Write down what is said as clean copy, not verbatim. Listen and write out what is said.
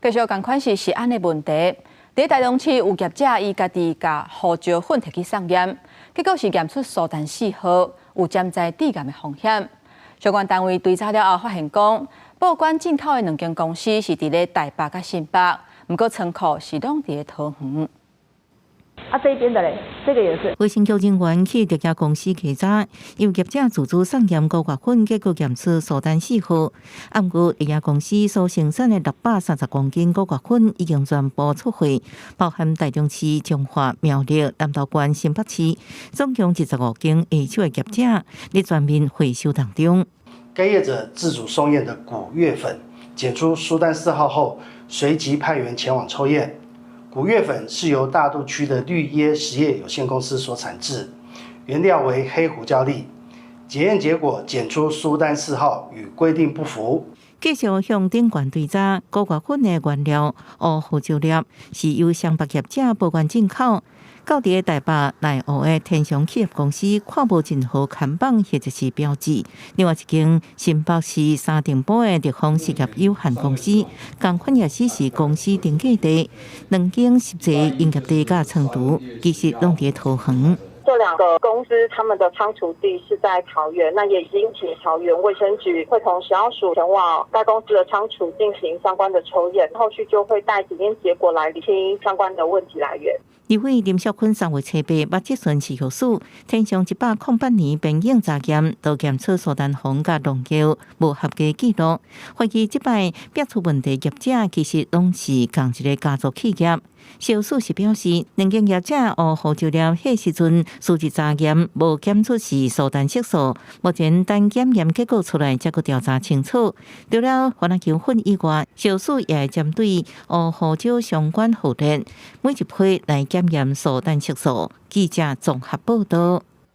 继续共款是安的问题。伫台中市有业者伊家己甲胡椒粉摕去送验，结果是验出苏丹4号，有潜在致癌的风险。相关单位追查了后发现讲，报关进口的2间公司是伫咧台北甲新北，不过仓库是拢伫咧桃园。这边的嘞，这个也是。卫生局人员去这家公司稽查，由业者自主送验高月粉，结果验出苏丹4号。按过这家公司所生产的630公斤高月粉已经全部出货，包含台中市、彰化、苗栗、南投县、新北市，总共15间下手的业者，在全面回收当中。该业者自主送验的古月粉检出苏丹4号后，随即派员前往抽验。古月粉是由大肚区的绿椰实业有限公司所产制，原料为黑胡椒粒。检验结果检出苏丹4号与规定不符。继续向顶管追查，高月粉的原料乌胡椒粒是由湘北业者报关进口。到伫台北内湖的天祥企业公司看无任何看板或者是标志。另外一间新北市三重埔的立丰实业有限公司，同款也是公司登记地，2间实际营业地甲程度其实拢伫桃园。这2个公司他们的仓储地是在桃园，那也已经请桃园卫生局会同食药署前往该公司的仓储进行相关的抽验，后续就会带检验结果来厘清相关的问题来源。立委林孝坤3月初8目击顺是药署天上108年边境查验，都检出苏丹红甲农药无合格记录，怀疑这摆逼出问题业者其实拢是同一个家族企业。小署是表示，2间业者乌胡椒粒迄时阵数值查验无检出是苏丹色素，目前等检验结果出来才个调查清楚。除了番茄球粉以外，小署也会针对乌胡椒相关后代每一批来检验苏丹色素。记者综合报道。